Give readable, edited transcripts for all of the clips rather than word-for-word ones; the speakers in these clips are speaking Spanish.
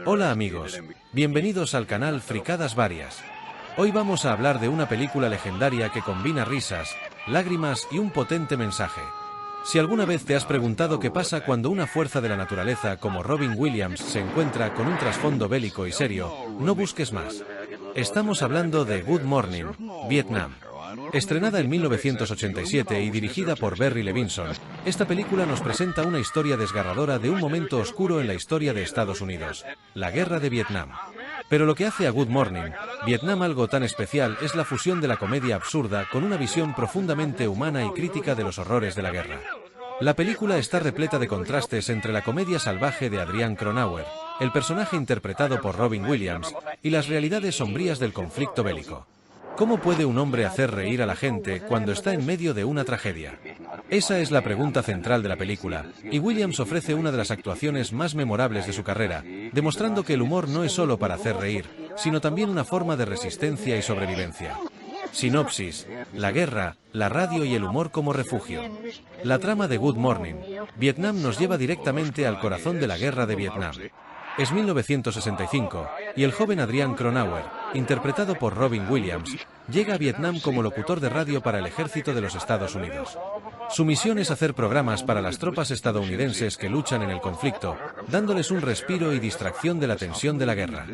Hola amigos, bienvenidos al canal Fricadas Varias. Hoy vamos a hablar de una película legendaria que combina risas, lágrimas y un potente mensaje. Si alguna vez te has preguntado qué pasa cuando una fuerza de la naturaleza como Robin Williams se encuentra con un trasfondo bélico y serio, no busques más. Estamos hablando de Good Morning, Vietnam. Estrenada en 1987 y dirigida por Barry Levinson, esta película nos presenta una historia desgarradora de un momento oscuro en la historia de Estados Unidos, la Guerra de Vietnam. Pero lo que hace a Good Morning, Vietnam algo tan especial es la fusión de la comedia absurda con una visión profundamente humana y crítica de los horrores de la guerra. La película está repleta de contrastes entre la comedia salvaje de Adrian Cronauer, el personaje interpretado por Robin Williams, y las realidades sombrías del conflicto bélico. ¿Cómo puede un hombre hacer reír a la gente cuando está en medio de una tragedia? Esa es la pregunta central de la película, y Williams ofrece una de las actuaciones más memorables de su carrera, demostrando que el humor no es solo para hacer reír, sino también una forma de resistencia y sobrevivencia. Sinopsis: la guerra, la radio y el humor como refugio. La trama de Good Morning, Vietnam nos lleva directamente al corazón de la guerra de Vietnam. Es 1965, y el joven Adrian Cronauer, interpretado por Robin Williams, llega a Vietnam como locutor de radio para el ejército de los Estados Unidos. Su misión es hacer programas para las tropas estadounidenses que luchan en el conflicto, dándoles un respiro y distracción de la tensión de la guerra.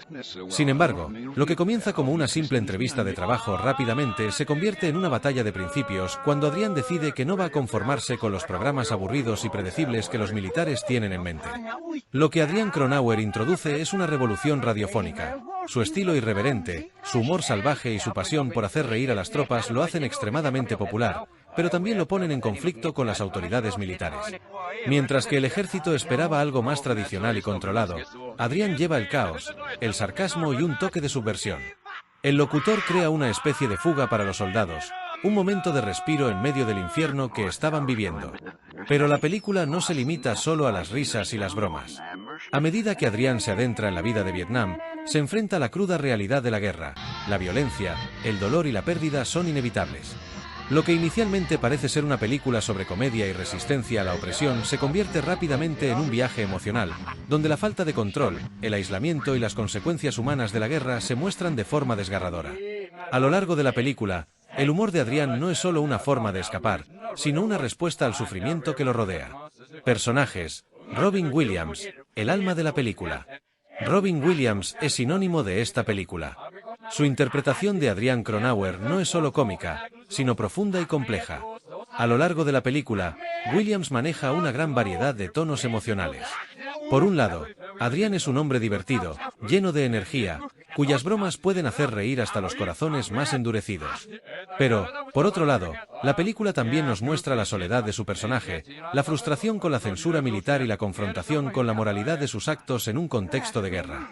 Sin embargo, lo que comienza como una simple entrevista de trabajo rápidamente se convierte en una batalla de principios cuando Adrian decide que no va a conformarse con los programas aburridos y predecibles que los militares tienen en mente. Lo que Adrian Cronauer introduce es una revolución radiofónica. Su estilo irreverente, su humor salvaje y su pasión por hacer reír a las tropas lo hacen extremadamente popular, pero también lo ponen en conflicto con las autoridades militares. Mientras que el ejército esperaba algo más tradicional y controlado, Adrian lleva el caos, el sarcasmo y un toque de subversión. El locutor crea una especie de fuga para los soldados, un momento de respiro en medio del infierno que estaban viviendo. Pero la película no se limita solo a las risas y las bromas. A medida que Adrian se adentra en la vida de Vietnam, se enfrenta a la cruda realidad de la guerra. La violencia, el dolor y la pérdida son inevitables. Lo que inicialmente parece ser una película sobre comedia y resistencia a la opresión se convierte rápidamente en un viaje emocional, donde la falta de control, el aislamiento y las consecuencias humanas de la guerra se muestran de forma desgarradora. A lo largo de la película, el humor de Adrian no es solo una forma de escapar, sino una respuesta al sufrimiento que lo rodea. Personajes: Robin Williams, el alma de la película. Robin Williams es sinónimo de esta película. Su interpretación de Adrian Cronauer no es solo cómica, sino profunda y compleja. A lo largo de la película, Williams maneja una gran variedad de tonos emocionales. Por un lado, Adrian es un hombre divertido, lleno de energía, cuyas bromas pueden hacer reír hasta los corazones más endurecidos. Pero, por otro lado, la película también nos muestra la soledad de su personaje, la frustración con la censura militar y la confrontación con la moralidad de sus actos en un contexto de guerra.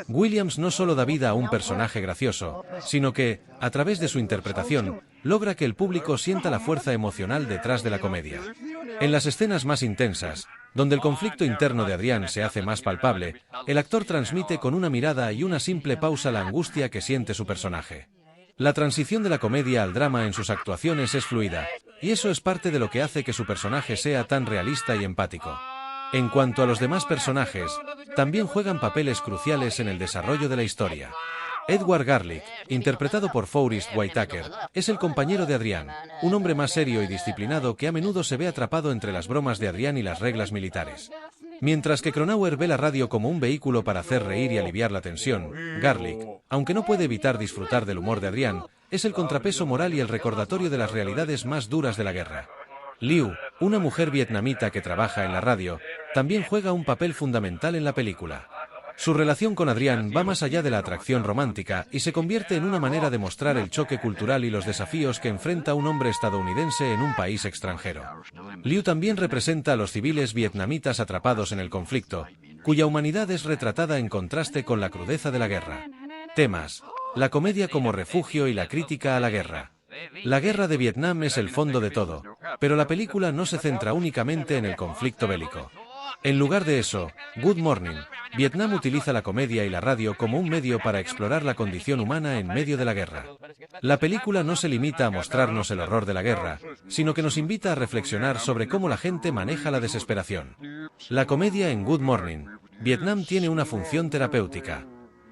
Williams no solo da vida a un personaje gracioso, sino que, a través de su interpretación, logra que el público sienta la fuerza emocional detrás de la comedia. En las escenas más intensas, donde el conflicto interno de Adrian se hace más palpable, el actor transmite con una mirada y una simple pausa la angustia que siente su personaje. La transición de la comedia al drama en sus actuaciones es fluida, y eso es parte de lo que hace que su personaje sea tan realista y empático. En cuanto a los demás personajes, también juegan papeles cruciales en el desarrollo de la historia. Edward Garlick, interpretado por Forest Whitaker, es el compañero de Adrian, un hombre más serio y disciplinado que a menudo se ve atrapado entre las bromas de Adrian y las reglas militares. Mientras que Cronauer ve la radio como un vehículo para hacer reír y aliviar la tensión, Garlick, aunque no puede evitar disfrutar del humor de Adrian, es el contrapeso moral y el recordatorio de las realidades más duras de la guerra. Liu, una mujer vietnamita que trabaja en la radio, también juega un papel fundamental en la película. Su relación con Adrian va más allá de la atracción romántica y se convierte en una manera de mostrar el choque cultural y los desafíos que enfrenta un hombre estadounidense en un país extranjero. Liu también representa a los civiles vietnamitas atrapados en el conflicto, cuya humanidad es retratada en contraste con la crudeza de la guerra. Temas: la comedia como refugio y la crítica a la guerra. La guerra de Vietnam es el fondo de todo, pero la película no se centra únicamente en el conflicto bélico. En lugar de eso, Good Morning, Vietnam utiliza la comedia y la radio como un medio para explorar la condición humana en medio de la guerra. La película no se limita a mostrarnos el horror de la guerra, sino que nos invita a reflexionar sobre cómo la gente maneja la desesperación. La comedia en Good Morning, Vietnam tiene una función terapéutica.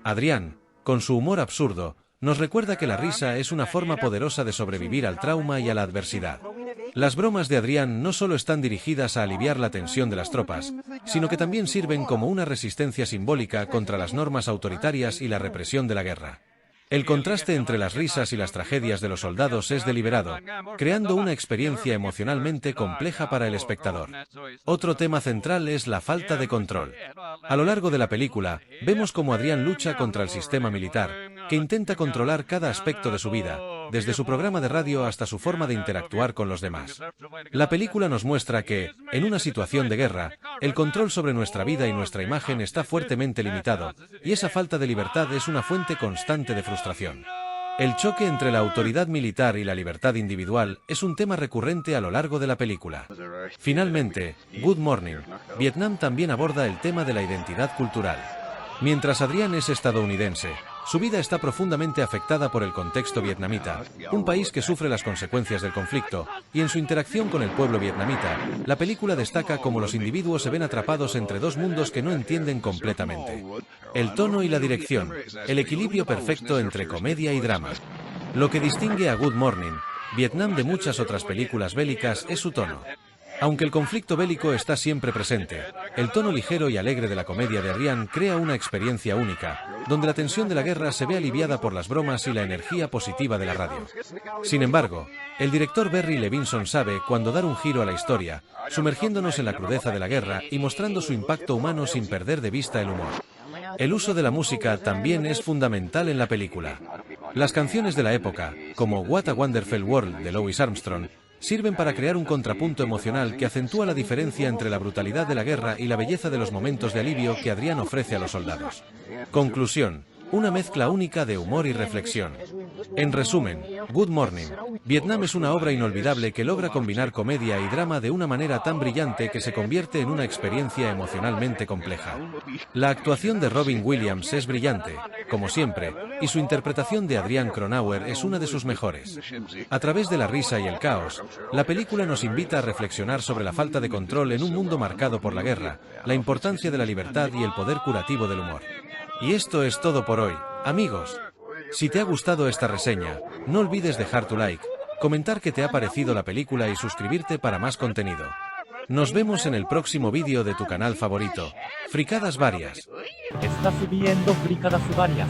Adrián, con su humor absurdo, nos recuerda que la risa es una forma poderosa de sobrevivir al trauma y a la adversidad. Las bromas de Adrián no solo están dirigidas a aliviar la tensión de las tropas, sino que también sirven como una resistencia simbólica contra las normas autoritarias y la represión de la guerra. El contraste entre las risas y las tragedias de los soldados es deliberado, creando una experiencia emocionalmente compleja para el espectador. Otro tema central es la falta de control. A lo largo de la película, vemos cómo Adrián lucha contra el sistema militar, que intenta controlar cada aspecto de su vida, desde su programa de radio hasta su forma de interactuar con los demás. La película nos muestra que, en una situación de guerra, el control sobre nuestra vida y nuestra imagen está fuertemente limitado, y esa falta de libertad es una fuente constante de frustración. El choque entre la autoridad militar y la libertad individual es un tema recurrente a lo largo de la película. Finalmente, Good Morning, Vietnam también aborda el tema de la identidad cultural. Mientras Adrián es estadounidense, su vida está profundamente afectada por el contexto vietnamita, un país que sufre las consecuencias del conflicto, y en su interacción con el pueblo vietnamita, la película destaca cómo los individuos se ven atrapados entre dos mundos que no entienden completamente. El tono y la dirección, el equilibrio perfecto entre comedia y drama. Lo que distingue a Good Morning, Vietnam de muchas otras películas bélicas es su tono. Aunque el conflicto bélico está siempre presente, el tono ligero y alegre de la comedia de Adrián crea una experiencia única, donde la tensión de la guerra se ve aliviada por las bromas y la energía positiva de la radio. Sin embargo, el director Barry Levinson sabe cuándo dar un giro a la historia, sumergiéndonos en la crudeza de la guerra y mostrando su impacto humano sin perder de vista el humor. El uso de la música también es fundamental en la película. Las canciones de la época, como What a Wonderful World de Louis Armstrong, sirven para crear un contrapunto emocional que acentúa la diferencia entre la brutalidad de la guerra y la belleza de los momentos de alivio que Adrián ofrece a los soldados. Conclusión: una mezcla única de humor y reflexión. En resumen, Good Morning, Vietnam es una obra inolvidable que logra combinar comedia y drama de una manera tan brillante que se convierte en una experiencia emocionalmente compleja. La actuación de Robin Williams es brillante, como siempre, y su interpretación de Adrián Cronauer es una de sus mejores. A través de la risa y el caos, la película nos invita a reflexionar sobre la falta de control en un mundo marcado por la guerra, la importancia de la libertad y el poder curativo del humor. Y esto es todo por hoy, amigos. Si te ha gustado esta reseña, no olvides dejar tu like, comentar qué te ha parecido la película y suscribirte para más contenido. Nos vemos en el próximo vídeo de tu canal favorito, Fricadas Varias. Estás viendo Fricadas Varias.